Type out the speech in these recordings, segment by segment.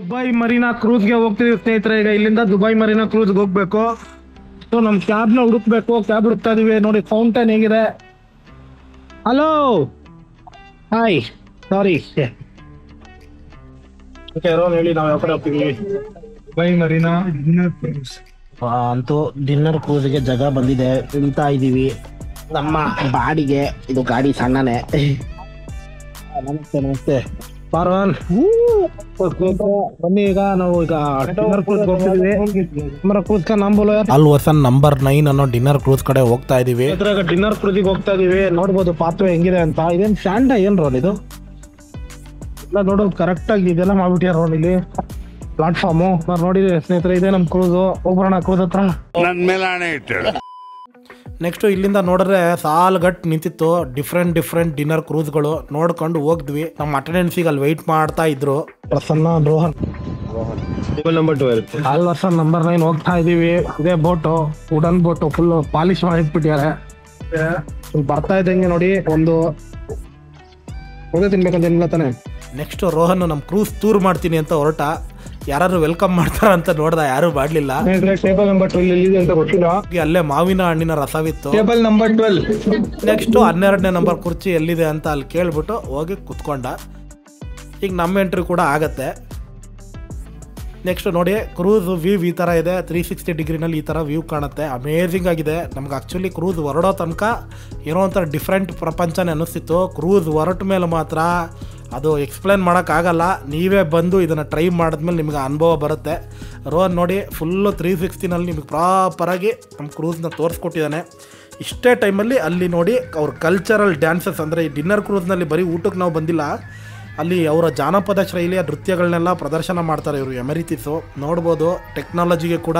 Dubai Marina ಕ್ರೂಸ್ಗೆ ಹೋಗ್ತಿದೀವಿ ಸ್ನೇಹಿತರೆ. ಈಗ ಇಲ್ಲಿಂದ ದುಬೈ ಮರೀನಾ ಕ್ರೂಸ್ಗೆ ಹೋಗ್ಬೇಕು. ಸೊ ನಮ್ಮ ಕ್ಯಾಬ್ನ ಹುಡುಕ್ಬೇಕು. ಕ್ಯಾಬ್ ಹುಡುಕ್ತಾ ಇದೀವಿ. ನೋಡಿ ಫೌಂಟೇನ್ ಹೇಗಿದೆ. ಹಲೋ ಹಾಯ್ ಸಾರಿ ಹೇಳಿ ನಾವು ಯಾವ ಕಡೆ ಹೋಗ್ತಿದೀವಿ? ದುಬೈ ಮರೀನಾ ಡಿನ್ನರ್ ಕ್ರೂಸ್ ಅಂತೂ ಡಿನ್ನರ್ ಕ್ರೂಸ್ಗೆ ಜಾಗ ಬಂದಿದೆ. ತಿಂತಾ ಇದೀವಿ ನಮ್ಮ ಬಾಡಿಗೆ. ಇದು ಗಾಡಿ ಸಣ್ಣನೇ. ನಮಸ್ತೆ ನಮಸ್ತೆ ಪಾರ್ವನ್. ಬನ್ನಿ ಈಗ ನಾವು ಡಿನ್ನರ್ ಕ್ರೂಸ್ ಹೋಗ್ತಿದೀವಿ. ಹಮಾರಾ ಕ್ರೂಸ್ ಕಾ ನಾಮ್ ಬೋಲೋ ಯಾರ್? ಅಲ್ ವಸನ್ ನಂಬರ್ 9 ಅನ್ನೋ ಡಿನ್ನರ್ ಕ್ರೂಸ್ ಕಡೆ ಹೋಗ್ತಾ ಇದೀವಿ. ಡಿನ್ನರ್ ಕ್ರೂಸಿಗೆ ಹೋಗ್ತಾ ಇದೀವಿ. ನೋಡ್ಬೋದು ಪಾತ್ವೆ ಹೆಂಗಿದೆ ಅಂತ. ಇದೇನ್ ಸ್ಟ್ಯಾಂಡ ಏನ್ ರೋಡ್ ಇದು? ಇಲ್ಲ ನೋಡೋದು ಕರೆಕ್ಟ್ ಆಗಿ ಇದೆಲ್ಲ ಮಾಡ್ಬಿಟ್ಯಾರ ರೋಡ್ ಇಲ್ಲಿ ಪ್ಲಾಟ್ಫಾರ್ಮು. ನೋಡಿ ಸ್ನೇಹಿತರೆ ಇದೇ ನಮ್ ಕ್ರೂಸು. ಹೋಗ್ಬರೋಣ ಕ್ರೂಸ್ ಹತ್ರ. ನೆಕ್ಸ್ಟ್ ಇಲ್ಲಿಂದ ನೋಡಿದ್ರೆ ಸಾಲ್ಗಟ್ ನಿಂತಿತ್ತು ಡಿಫ್ರೆಂಟ್ ಡಿನ್ನರ್ ಕ್ರೂಸ್ಗಳು. ನೋಡ್ಕೊಂಡು ಹೋಗಿದ್ವಿ. ನಮ್ಮ ಅಟೆಂಡೆನ್ಸಿಗೆ ಅಲ್ಲಿ ವೆಯ್ಟ್ ಮಾಡ್ತಾ ಇದ್ರು. Prasanna Rohan number 12 all version number 9 ಹೋಗ್ತಾ ಇದೀವಿ. ಇದೇ boat, wooden boat, full polish ಮಾಡಿಟ್ಬಿಟ್ಟಿದ್ದಾರೆ. ಬರ್ತಾ ಇದ್ದಂಗೆ ನೋಡಿ ಒಂದು ತಿನ್ಬೇಕಂತ ಏನಿಲ್ಲ ತಾನೆ. ನೆಕ್ಸ್ಟ್ ರೋಹನ್ ನಮ್ಮ ಕ್ರೂಸ್ ಟೂರ್ ಮಾಡ್ತೀನಿ ಅಂತ ಹೊರಟ. ಯಾರು ವೆಲ್ಕಮ್ ಮಾಡ್ತಾರ ಅಂತ ನೋಡ್ದ, ಯಾರು ಮಾಡ್ಲಿಲ್ಲ. ಟೇಬಲ್ ನಂಬರ್ 12 ಎಲ್ಲಿದೆ ಅಂತ ಗೊತ್ತಿಲ್ಲ. ಅಲ್ಲೇ ಮಾವಿನ ಹಣ್ಣಿನ ರಸವಿತ್ತು. Table number 12. ನೆಕ್ಸ್ಟ್ 12ನೇ ನಂಬರ್ ಕುರ್ಚಿ ಎಲ್ಲಿದೆ ಅಂತ ಅಲ್ಲಿ ಕೇಳ್ಬಿಟ್ಟು ಹೋಗಿ ಕುತ್ಕೊಂಡ. ಈಗ ನಮ್ಮ ಎಂಟ್ರಿ ಕೂಡ ಆಗತ್ತೆ. ನೆಕ್ಸ್ಟ್ ನೋಡಿ ಕ್ರೂಸ್ ವ್ಯೂ ಈ ಥರ ಇದೆ. 360 ಡಿಗ್ರಿನಲ್ಲಿ ಈ ಥರ ವ್ಯೂ ಕಾಣುತ್ತೆ. ಅಮೇಝಿಂಗ್ ಆಗಿದೆ. ನಮ್ಗೆ ಆ್ಯಕ್ಚುಲಿ ಕ್ರೂಸ್ ಹೊರಡೋ ತನಕ ಏನೋ ಒಂಥರ ಡಿಫ್ರೆಂಟ್ ಪ್ರಪಂಚನೇ ಅನ್ನಿಸ್ತಿತ್ತು. ಕ್ರೂಸ್ ಹೊರಟ ಮೇಲೆ ಮಾತ್ರ ಅದು ಎಕ್ಸ್ಪ್ಲೇನ್ ಮಾಡೋಕ್ಕಾಗಲ್ಲ. ನೀವೇ ಬಂದು ಇದನ್ನು ಟ್ರೈ ಮಾಡಿದ್ಮೇಲೆ ನಿಮ್ಗೆ ಅನುಭವ ಬರುತ್ತೆ. ರೋನ್ ನೋಡಿ ಫುಲ್ಲು 360ನಲ್ಲಿ ನಿಮಗೆ ಪ್ರಾಪರಾಗಿ ನಮ್ಮ ಕ್ರೂಸ್ನ ತೋರಿಸ್ಕೊಟ್ಟಿದ್ದಾನೆ. ಇಷ್ಟೇ ಟೈಮಲ್ಲಿ ಅಲ್ಲಿ ನೋಡಿ ಅವ್ರ ಕಲ್ಚರಲ್ ಡ್ಯಾನ್ಸಸ್, ಅಂದರೆ ಈ ಡಿನ್ನರ್ ಕ್ರೂಸ್ನಲ್ಲಿ ಬರೀ ಊಟಕ್ಕೆ ನಾವು ಬಂದಿಲ್ಲ, ಅಲ್ಲಿ ಅವರ ಜಾನಪದ ಶೈಲಿಯ ನೃತ್ಯಗಳನ್ನೆಲ್ಲ ಪ್ರದರ್ಶನ ಮಾಡ್ತಾರೆ ಇವರು ಎಮೆರಿಟಿಸು. ನೋಡ್ಬೋದು ಟೆಕ್ನಾಲಜಿಗೆ ಕೂಡ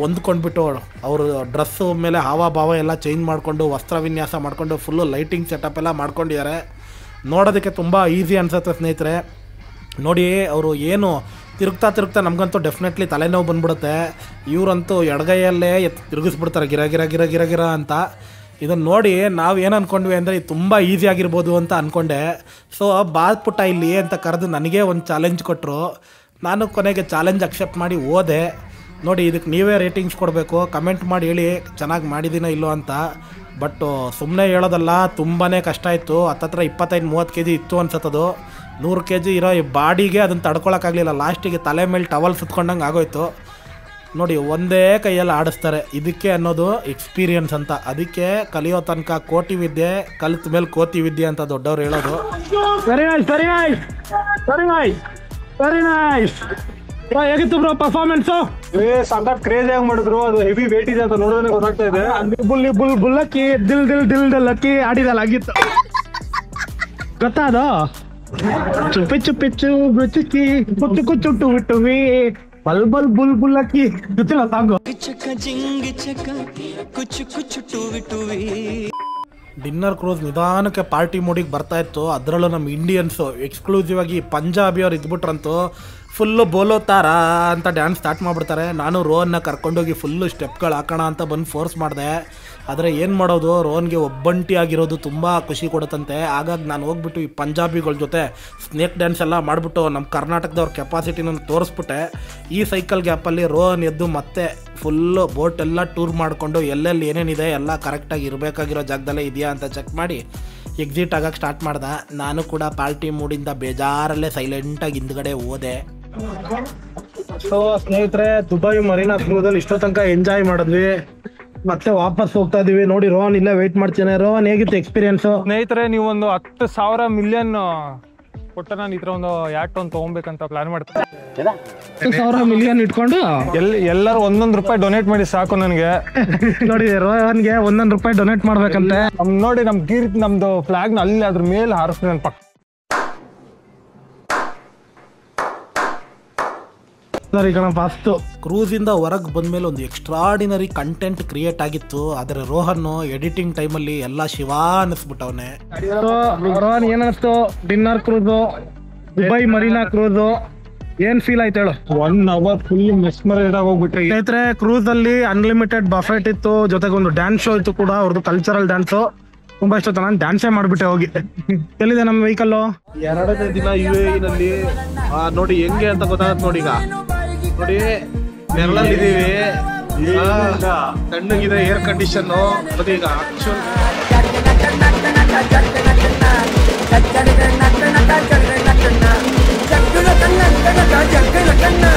ಹೊಂದ್ಕೊಂಡ್ಬಿಟ್ಟು ಅವರು ಡ್ರೆಸ್ಸು ಮೇಲೆ ಹಾವಭಾವ ಎಲ್ಲ ಚೇಂಜ್ ಮಾಡಿಕೊಂಡು ವಸ್ತ್ರ ವಿನ್ಯಾಸ ಮಾಡಿಕೊಂಡು ಫುಲ್ಲು ಲೈಟಿಂಗ್ ಸೆಟಪ್ ಎಲ್ಲ ಮಾಡ್ಕೊಂಡಿದ್ದಾರೆ. ನೋಡೋದಕ್ಕೆ ತುಂಬ ಈಸಿ ಅನಿಸುತ್ತೆ ಸ್ನೇಹಿತರೆ. ನೋಡಿ ಅವರು ಏನು ತಿರುಗ್ತಾ ನಮಗಂತೂ ಡೆಫಿನೆಟ್ಲಿ ತಲೆನೋವು ಬಂದ್ಬಿಡುತ್ತೆ. ಇವರಂತೂ ಎಡಗೈಯಲ್ಲೇ ತಿರುಗಿಸ್ಬಿಡ್ತಾರೆ ಗಿರ ಅಂತ. ಇದನ್ನು ನೋಡಿ ನಾವು ಏನು ಅಂದ್ಕೊಂಡ್ವಿ ಅಂದರೆ ಇದು ತುಂಬ ಈಸಿ ಆಗಿರ್ಬೋದು ಅಂತ ಅಂದ್ಕೊಂಡೆ. ಸೊ ಬಾದ್ಪುಟ್ಟ ಇಲ್ಲಿ ಅಂತ ಕರೆದು ನನಗೆ ಒಂದು ಚಾಲೆಂಜ್ ಕೊಟ್ಟರು. ನಾನು ಕೊನೆಗೆ ಚಾಲೆಂಜ್ ಅಕ್ಸೆಪ್ಟ್ ಮಾಡಿ ಹೋದೆ. ನೋಡಿ ಇದಕ್ಕೆ ನೀವೇ ರೇಟಿಂಗ್ಸ್ ಕೊಡಬೇಕು, ಕಮೆಂಟ್ ಮಾಡಿ ಹೇಳಿ ಚೆನ್ನಾಗಿ ಮಾಡಿದ್ದೀನೋ ಇಲ್ಲೋ ಅಂತ. ಬಟ್ ಸುಮ್ಮನೆ ಹೇಳೋದಲ್ಲ, ತುಂಬಾ ಕಷ್ಟ ಇತ್ತು. ಹತ್ತತ್ರ 25-30 kg ಇತ್ತು ಅನ್ಸತ್ತದು. 100 kg ಇರೋ ಈ ಬಾಡಿಗೆ ಅದನ್ನು ತಡ್ಕೊಳಕ್ಕಾಗಲಿಲ್ಲ. ಲಾಸ್ಟಿಗೆ ತಲೆ ಮೇಲೆ ಟವಲ್ ಸುತ್ಕೊಂಡಂಗೆ ಆಗೋಯ್ತು. ನೋಡಿ ಒಂದೇ ಕೈಯಲ್ಲಿ ಆಡಿಸ್ತಾರೆ. ಇದಕ್ಕೆ ಅನ್ನೋದು ಎಕ್ಸ್ಪೀರಿಯನ್ಸ್ ಅಂತ. ಅದಕ್ಕೆ ಕಲಿಯೋ ತನಕ ಕೋಟಿ ವಿದ್ಯೆ, ಕಲಿತ ಮೇಲೆ ಕೋತಿ ವಿದ್ಯೆ ಅಂತ ದೊಡ್ಡವ್ರು ಹೇಳೋದು. Very nice. ಹೇಗಿತ್ತು ಬ್ರೋ ಪರ್ಫಾರ್ಮೆನ್ಸು? ಸಾಕಷ್ಟು ಕ್ರೇಜ್ ಆಗಿ ಮಾಡಿದ್ರು. ಅದು ಹೆವಿ ವೇಟ್ ಇದೆ ಅಂತ ನೋಡೋದಕ್ಕೆ ಗೊತ್ತಾಗ್ತಾ ಇದೆ. ಬುಲ್ಲಕ್ಕಿ ದಿಲ್ ಲಕ್ಕಿ ಆಡಿದಲ್ಲ ಆಗಿತ್ತು ಗೊತ್ತಾ ಅದು? ಚುಪ್ಪಿ ಬುಚ್ಚಿ ಕುಚ್ಚುಟ್ಟು ಬಿಟ್ಟುವಿ ಬಲ್ ಬುಲ್ಲಕ್ಕಿ ಗೊತ್ತಿಲ್ಲ ಸಾಂಗು. ಡಿನ್ನರ್ ಕ್ರೂಸ್ ನಿಧಾನಕ್ಕೆ ಪಾರ್ಟಿ ಮೂಡಿಗೆ ಬರ್ತಾ ಇತ್ತು. ಅದರಲ್ಲೂ ನಮ್ಮ ಇಂಡಿಯನ್ಸು ಎಕ್ಸ್ಕ್ಲೂಸಿವ್ ಆಗಿ ಪಂಜಾಬಿಯವ್ರು ಇದ್ಬಿಟ್ರಂತೂ ಫುಲ್ಲು ಬೋಲೋ ತಾರ ಅಂತ ಡ್ಯಾನ್ಸ್ ಸ್ಟಾರ್ಟ್ ಮಾಡಿಬಿಡ್ತಾರೆ. ನಾನು ರೋನ್ನ ಕರ್ಕೊಂಡೋಗಿ ಫುಲ್ಲು ಸ್ಟೆಪ್ಗಳು ಹಾಕೋಣ ಅಂತ ಬಂದು ಫೋರ್ಸ್ ಮಾಡಿದೆ. ಆದರೆ ಏನು ಮಾಡೋದು, ರೋನ್ಗೆ ಒಬ್ಬಂಟಿ ಆಗಿರೋದು ತುಂಬ ಖುಷಿ ಕೊಡುತ್ತಂತೆ. ಹಾಗಾಗಿ ನಾನು ಹೋಗ್ಬಿಟ್ಟು ಈ ಪಂಜಾಬಿಗಳ ಜೊತೆ ಸ್ನೇಕ್ ಡ್ಯಾನ್ಸ್ ಎಲ್ಲ ಮಾಡಿಬಿಟ್ಟು ನಮ್ಮ ಕರ್ನಾಟಕದವ್ರ ಕೆಪಾಸಿಟಿನ ತೋರಿಸ್ಬಿಟ್ಟೆ. ಈ ಸೈಕಲ್ ಗ್ಯಾಪಲ್ಲಿ ರೋನ್ ಎದ್ದು ಮತ್ತೆ ಫುಲ್ಲು ಬೋಟೆಲ್ಲ ಟೂರ್ ಮಾಡಿಕೊಂಡು ಎಲ್ಲೆಲ್ಲಿ ಏನೇನಿದೆ ಎಲ್ಲ ಕರೆಕ್ಟಾಗಿ ಇರಬೇಕಾಗಿರೋ ಜಾಗದಲ್ಲೇ ಇದೆಯಾ ಅಂತ ಚೆಕ್ ಮಾಡಿ ಎಕ್ಸಿಟ್ ಆಗಕ್ಕೆ ಸ್ಟಾರ್ಟ್ ಮಾಡ್ದೆ. ನಾನು ಕೂಡ ಪಾರ್ಟಿ ಮೂಡಿಂದ ಬೇಜಾರಲ್ಲೇ ಸೈಲೆಂಟಾಗಿ ಹಿಂದ್ಗಡೆ ಹೋದೆ. ಸೊ ಸ್ನೇಹಿತರೆ, ದುಬೈ ಮರೀನಾ ಕ್ರೂಸಲ್ಲಿ ಇಷ್ಟೋ ತನಕ ಎಂಜಾಯ್ ಮಾಡಿದ್ವಿ. ಮತ್ತೆ ವಾಪಸ್ ಹೋಗ್ತಾ ಇದೀವಿ. ನೋಡಿ ರೋಹನ್ ಇಲ್ಲೇ ವೆಯ್ಟ್ ಮಾಡ್ತೀನಿ. ರೋಹನ್ ಹೇಗಿತ್ತು ಎಕ್ಸ್ಪೀರಿಯನ್ಸು? ಸ್ನೇಹಿತರೆ, ನೀವು ಒಂದು 10,000 ಮಿಲಿಯನ್ ಕೊಟ್ಟ ನಾನು ಈ ಥರ ಒಂದು ಯಾಟ್ ಒಂದು ತೊಗೊಬೇಕಂತ ಪ್ಲಾನ್ ಮಾಡ್ತೀನಿ. 10,000 ಮಿಲಿಯನ್ ಇಟ್ಕೊಂಡು ಎಲ್ಲರೂ ₹1 ಡೊನೇಟ್ ಮಾಡಿ ಸಾಕು ನನಗೆ. ನೋಡಿ ರೋಹನ್ಗೆ ₹1 ಡೊನೇಟ್ ಮಾಡ್ಬೇಕಂತೆ. ನೋಡಿ ನಮ್ದು ಫ್ಲಾಗ್ನ ಅಲ್ಲಿ ಅದ್ರ ಮೇಲೆ ಹಾರಿಸ್ತೀನಿ ನನ್ನ ಪಕ್ಕ. ಕ್ರೂಸಿಂದ ಹೊರಗೆ ಬಂದಮೇಲೆ ಒಂದು ಎಕ್ಸ್ಟ್ರಾಡಿನರಿ ಕಂಟೆಂಟ್ ಕ್ರಿಯೇಟ್ ಆಗಿತ್ತು. ಆದರೆ ರೋಹನ್ ಎಡಿಟಿಂಗ್ ಟೈಮಲ್ಲಿ ಎಲ್ಲ ಶಿವ ಅನ್ನಿಸ್ಬಿಟ್ಟವನೆ. ರೋಹನ್ ಏನಿಸ್ತು dinner cruise, Dubai Marina cruise? ಏನ್ ಫೀಲ್ ಆಯ್ತು ಹೇಳು? 1 hour ಫುಲ್ ಮೆಸ್ಮರೈಸ್ ಆಗಿ ಹೋಗ್ಬಿಟ್ಟೆ. ಸ್ನೇಹಿತರೆ, ಕ್ರೂಸ್ ಅಲ್ಲಿ ಅನ್ಲಿಮಿಟೆಡ್ ಬಫೆಟ್ ಇತ್ತು, ಜೊತೆಗೆ ಒಂದು ಡ್ಯಾನ್ಸ್ ಶೋ ಇತ್ತು ಕೂಡ, ಅವ್ರದ್ದು ಕಲ್ಚರಲ್ ಡ್ಯಾನ್ಸು. ತುಂಬಾ ಇಷ್ಟ ನಾನು ಡ್ಯಾನ್ಸೇ ಮಾಡ್ಬಿಟ್ಟೆ ಹೋಗಿ. ಎಲ್ಲಿದೆ ನಮ್ಮ ವೆಹಿಕಲ್ಲು? 2ನೇ ದಿನ UAE ನಲ್ಲಿ ನೋಡಿ ಹೆಂಗೆ ಅಂತ ಗೊತ್ತಾಗತ್ತೆ ನೋಡಿ. ಈಗ ನೋಡಿ ನೆರಳಲ್ಲಿ ಇದೀವಿ, ತಣ್ಣಗಿದೆ ಏರ್ ಕಂಡೀಷನ್ ನೋಡಿ. ಈಗ Jagna